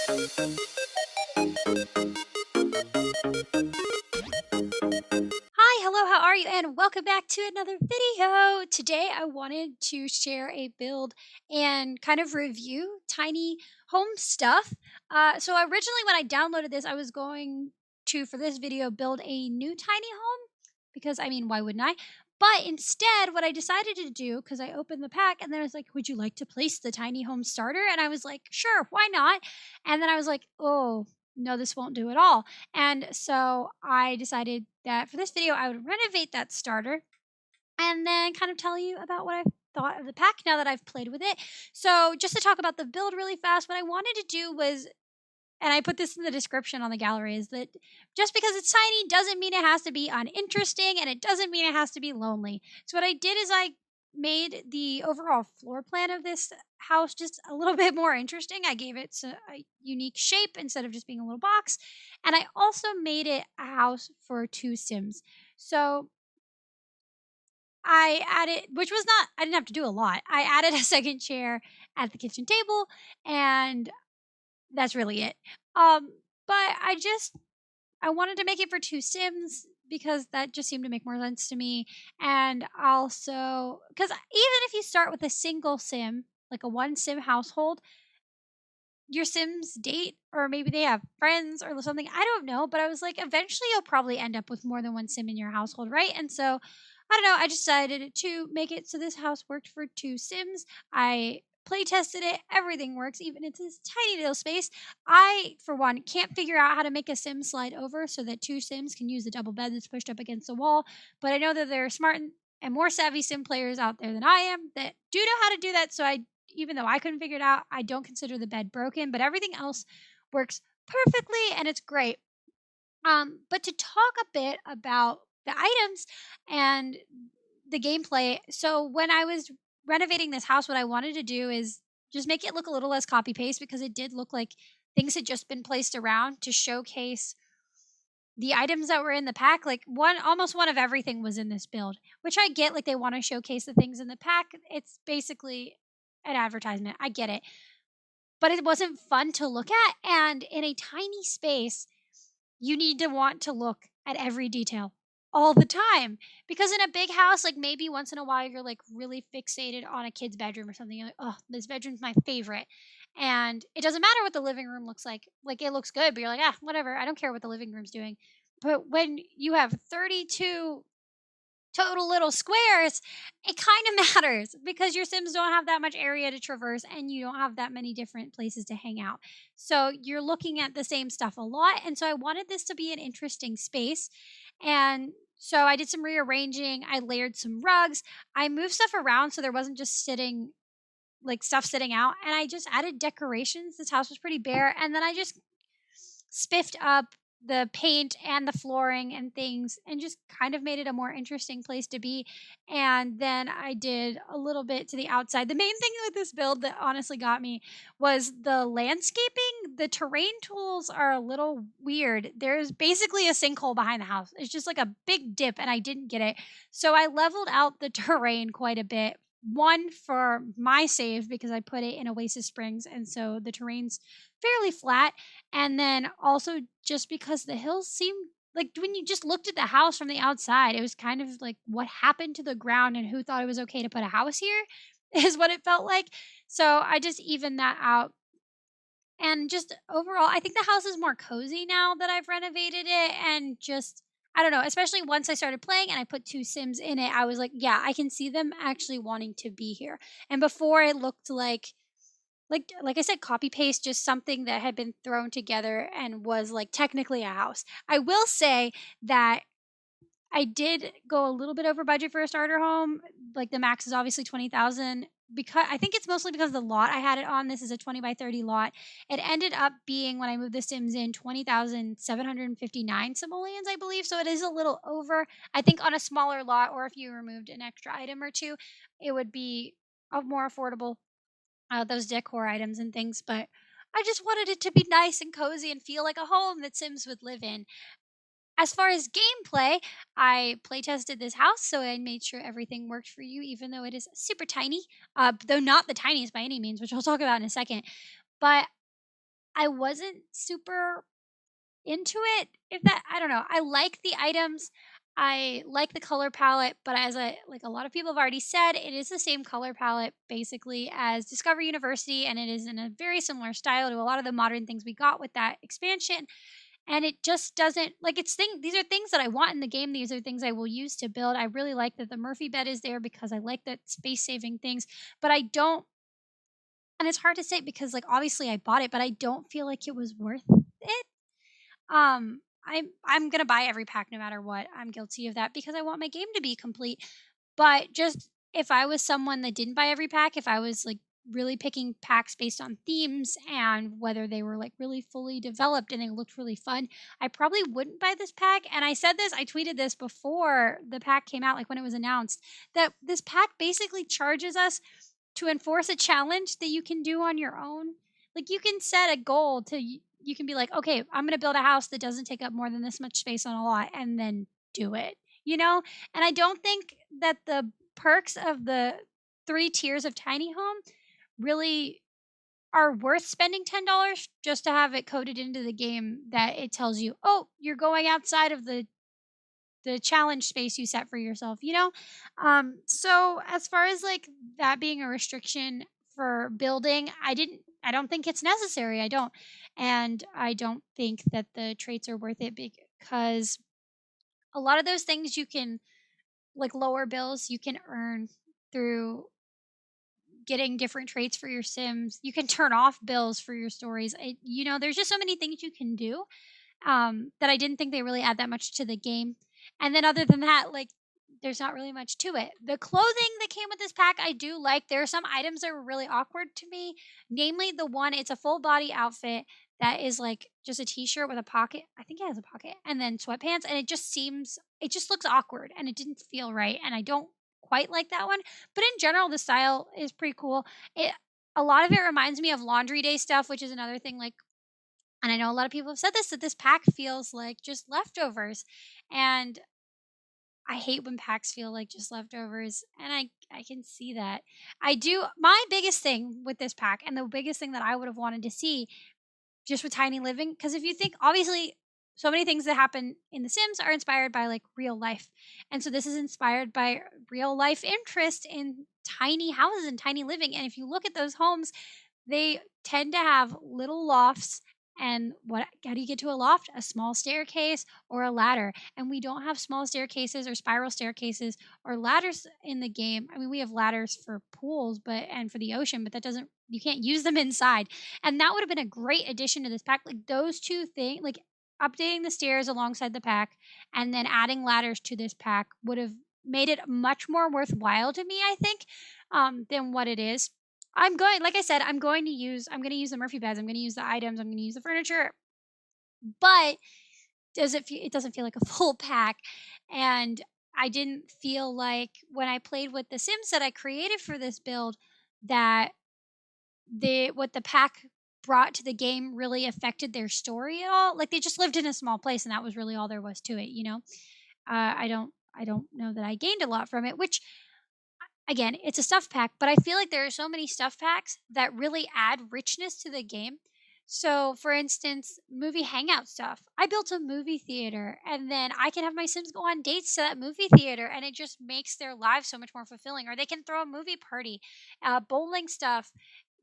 Hi, hello, how are you? And welcome back to another video. Today I wanted to share a build and kind of review tiny home stuff. So originally when I downloaded this, I was going to, for this video, build a new tiny home because I mean, why wouldn't I? But instead, what I decided to do, because I opened the pack and then I was like, would you like to place the tiny home starter? And I was like, sure, why not? And then I was like, oh, no, this won't do at all. And so I decided that for this video, I would renovate that starter and then kind of tell you about what I thought of the pack now that I've played with it. So, just to talk about the build really fast, what I wanted to do was, and I put this in the description on the gallery, is that just because it's tiny doesn't mean it has to be uninteresting and it doesn't mean it has to be lonely. So, what I did is I made the overall floor plan of this house just a little bit more interesting. I gave it a unique shape instead of just being a little box. And I also made it a house for two Sims. So I added, which was not, I didn't have to do a lot. I added a second chair at the kitchen table, and that's really it. Um, but I wanted to make it for two Sims because that just seemed to make more sense to me. And also, because even if you start with a single Sim, like a one Sim household, your Sims date or maybe they have friends or something. I don't know. But I was like, eventually you'll probably end up with more than one Sim in your household, right? And so I don't know. I decided to make it so this house worked for two Sims. I play tested it. Everything works, even it's this tiny little space. I, for one, can't figure out how to make a Sim slide over so that two Sims can use the double bed that's pushed up against the wall. But I know that there are smart and more savvy Sim players out there than I am that do know how to do that. So I, even though I couldn't figure it out, I don't consider the bed broken, but everything else works perfectly and it's great. But to talk a bit about the items and the gameplay. So when I was renovating this house, what I wanted to do is just make it look a little less copy paste because it did look like things had just been placed around to showcase the items that were in the pack. Like one, almost one of everything was in this build, which I get. Like they want to showcase the things in the pack. It's basically an advertisement. I get it, but it wasn't fun to look at. And in a tiny space, you need to want to look at every detail all the time. Because in a big house, like maybe once in a while, you're like really fixated on a kid's bedroom or something. You're like, oh, this bedroom's my favorite. And it doesn't matter what the living room looks like. Like it looks good, but you're like, ah, whatever. I don't care what the living room's doing. But when you have 32 total little squares, it kind of matters because your Sims don't have that much area to traverse and you don't have that many different places to hang out. So you're looking at the same stuff a lot. And so I wanted this to be an interesting space. And so I did some rearranging. I layered some rugs. I moved stuff around so there wasn't just sitting like stuff sitting out. And I just added decorations. This house was pretty bare. And then I just spiffed up the paint and the flooring and things and just kind of made it a more interesting place to be. And then I did a little bit to the outside. The main thing with this build that honestly got me was the landscaping. The terrain tools are a little weird. There's basically a sinkhole behind the house. It's just like a big dip and I didn't get it. So I leveled out the terrain quite a bit. One for my save because I put it in Oasis Springs and so the terrain's fairly flat, and then also just because the hills seem like when you just looked at the house from the outside, it was kind of like what happened to the ground and who thought it was okay to put a house here is what it felt like. So I just evened that out. And just overall, I think the house is more cozy now that I've renovated it. And just, I don't know, especially once I started playing and I put two Sims in it, I was like, yeah, I can see them actually wanting to be here. And before it looked like I said, copy paste, just something that had been thrown together and was like technically a house. I will say that I did go a little bit over budget for a starter home. Like the max is obviously 20,000 because I think it's mostly because the lot I had it on. This is a 20 by 30 lot. It ended up being when I moved the Sims in 20,759 simoleons, I believe. So it is a little over. I think on a smaller lot or if you removed an extra item or two, it would be more affordable, those decor items and things, but I just wanted it to be nice and cozy and feel like a home that Sims would live in. As far as gameplay, I play tested this house, so I made sure everything worked for you, even though it is super tiny, though not the tiniest by any means, which I'll talk about in a second. But I wasn't super into it. If that I don't know. I like the items. I like the color palette, but as I like a lot of people have already said, it is the same color palette basically as Discover University, and it is in a very similar style to a lot of the modern things we got with that expansion. And it just doesn't like it's thing these are things that I want in the game. These are things I will use to build. I really like that the Murphy bed is there because I like that space saving things, but I don't and it's hard to say because like obviously I bought it, but I don't feel like it was worth it. I'm gonna buy every pack no matter what. I'm guilty of that because I want my game to be complete. But just if I was someone that didn't buy every pack, if I was like really picking packs based on themes and whether they were like really fully developed and they looked really fun, I probably wouldn't buy this pack. And I said this, I tweeted this before the pack came out, like when it was announced, that this pack basically charges us to enforce a challenge that you can do on your own. Like you can set a goal to you can be like, "Okay, I'm going to build a house that doesn't take up more than this much space on a lot," and then do it. You know? And I don't think that the perks of the 3 tiers of tiny home really are worth spending $10 just to have it coded into the game that it tells you, "Oh, you're going outside of the challenge space you set for yourself," you know? So as far as like that being a restriction for building, I don't think it's necessary. I don't. And I don't think that the traits are worth it because a lot of those things you can like lower bills you can earn through getting different traits for your sims. You can turn off bills for your stories. There's just so many things you can do that I didn't think they really add that much to the game. And then other than that, like there's not really much to it. The clothing that came with this pack, I do like. There are some items that were really awkward to me, namely the one it's a full body outfit that is like just a t-shirt with a pocket. I think it has a pocket and then sweatpants and it just looks awkward and it didn't feel right and I don't quite like that one. But in general the style is pretty cool. It a lot of it reminds me of laundry day stuff, which is another thing like and I know a lot of people have said this that this pack feels like just leftovers. And I hate when packs feel like just leftovers. And I can see that. I do my biggest thing with this pack and the biggest thing that I would have wanted to see just with tiny living because if you think obviously so many things that happen in the sims are inspired by like real life and so this is inspired by real life interest in tiny houses and tiny living and if you look at those homes they tend to have little lofts. And what how do you get to a loft? A small staircase or a ladder. And we don't have small staircases or spiral staircases or ladders in the game. I mean, we have ladders for pools, but and for the ocean, but that doesn't you can't use them inside. And that would have been a great addition to this pack. Like those two things, like updating the stairs alongside the pack and then adding ladders to this pack would have made it much more worthwhile to me, I think, than what it is. Like I said, I'm going to use the Murphy beds. I'm going to use the items. I'm going to use the furniture. But it doesn't feel like a full pack. And I didn't feel like when I played with the Sims that I created for this build that what the pack brought to the game really affected their story at all. Like they just lived in a small place and that was really all there was to it, you know? I don't know that I gained a lot from it, which again, it's a stuff pack, but I feel like there are so many stuff packs that really add richness to the game. So, for instance, movie hangout stuff. I built a movie theater and then I can have my Sims go on dates to that movie theater and it just makes their lives so much more fulfilling. Or they can throw a movie party. Bowling stuff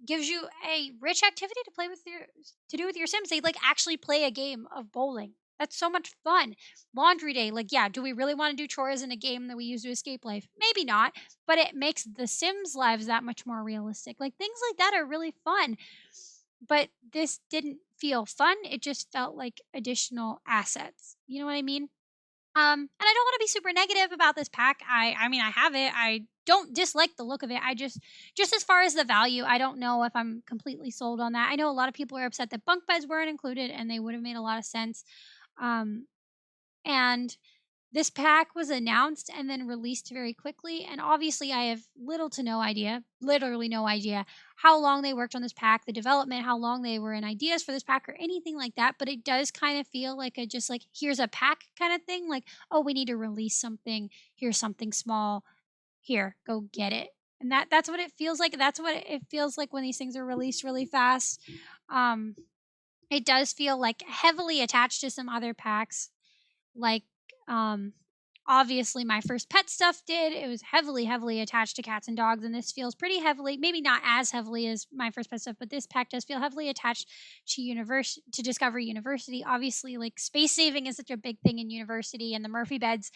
gives you a rich activity to do with your Sims. They like actually play a game of bowling. That's so much fun. Laundry day, like yeah, do we really want to do chores in a game that we use to escape life? Maybe not, but it makes the Sims lives that much more realistic. Like things like that are really fun. But this didn't feel fun. It just felt like additional assets. You know what I mean? And I don't want to be super negative about this pack. I mean I have it. I don't dislike the look of it. I just as far as the value, I don't know if I'm completely sold on that. I know a lot of people are upset that bunk beds weren't included and they would have made a lot of sense. Um and this pack was announced and then released very quickly. And obviously, I have little to no idea, literally no idea, how long they worked on this pack, the development, how long they were in ideas for this pack, or anything like that. But it does kind of feel like just like, here's a pack kind of thing. Like, oh, we need to release something. Here's something small. Here, go get it. And that's what it feels like. That's what it feels like when these things are released really fast. Um, It does feel like heavily attached to some other packs. Like, um, obviously my first pet stuff did. It was heavily, heavily attached to cats and dogs, and this feels pretty heavily, maybe not as heavily as my first pet stuff, but this pack does feel heavily attached to Discovery University. Obviously, like space saving is such a big thing in university, and the Murphy beds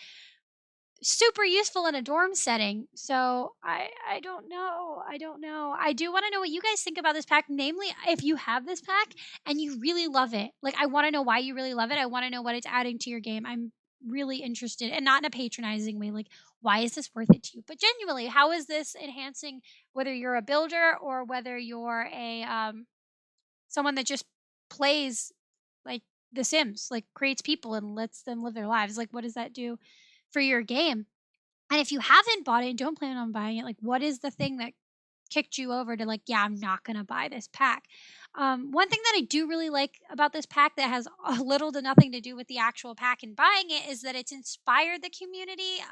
super useful in a dorm setting. So I don't know. I don't know. I do want to know what you guys think about this pack. Namely, if you have this pack and you really love it. Like I want to know why you really love it. I want to know what it's adding to your game. I'm really interested, and not in a patronizing way. Like, why is this worth it to you? But genuinely, how is this enhancing, whether you're a builder or whether you're a someone that just plays like The Sims, like creates people and lets them live their lives? Like, what does that do for your game? And if you haven't bought it and don't plan on buying it, like what is the thing that kicked you over to like, yeah, I'm not gonna buy this pack? One thing that I do really like about this pack that has a little to nothing to do with the actual pack and buying it is that it's inspired the community.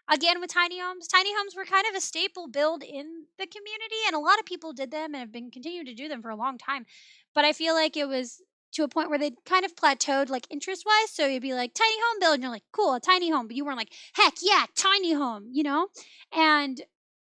Again, with tiny homes, tiny homes were kind of a staple build in the community, and a lot of people did them and have been continuing to do them for a long time. But I feel like it was to a point where they kind of plateaued, like interest wise. So you'd be like tiny home build, and you're like, cool, a tiny home, but you weren't like, heck yeah, tiny home, you know. And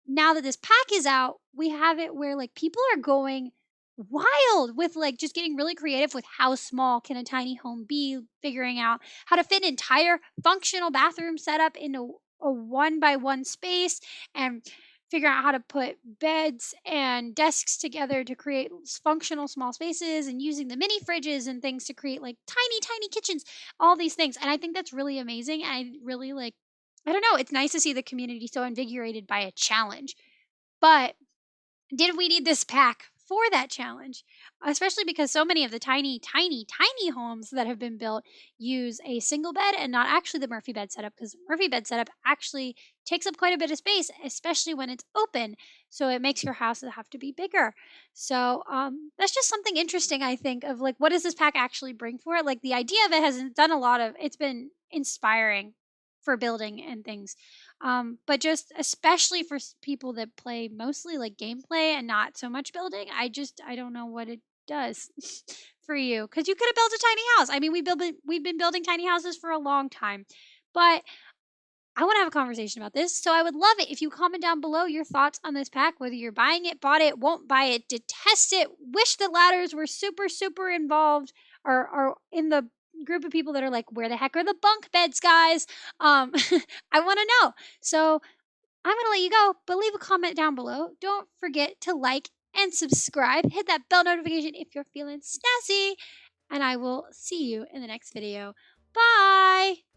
now that this pack is out, we have it where like people are going wild with like just getting really creative with how small can a tiny home be, figuring out how to fit an entire functional bathroom setup into a one by one space, and figuring out how to put beds and desks together to create functional small spaces, and using the mini fridges and things to create like tiny tiny kitchens, all these things. And I think that's really amazing. I really like, I don't know, it's nice to see the community so invigorated by a challenge. But did we need this pack for that challenge? Especially because so many of the tiny, tiny, tiny homes that have been built use a single bed and not actually the Murphy bed setup, because the Murphy bed setup actually takes up quite a bit of space, especially when it's open. So it makes your house have to be bigger. So that's just something interesting, I think, of like, what does this pack actually bring for it? Like the idea of it has done a lot of, it's been inspiring for building and things. But just especially for people that play mostly like gameplay and not so much building, I don't know what it does for you, because you could have built a tiny house. I mean, we've been building tiny houses for a long time, but I want to have a conversation about this. So I would love it if you comment down below your thoughts on this pack, whether you're buying it, bought it, won't buy it, detest it, wish the ladders were super, super involved, or in the group of people that are like, where the heck are the bunk beds, guys? I want to know. So I'm going to let you go, but leave a comment down below. Don't forget to like and subscribe. Hit that bell notification if you're feeling snazzy, and I will see you in the next video. Bye.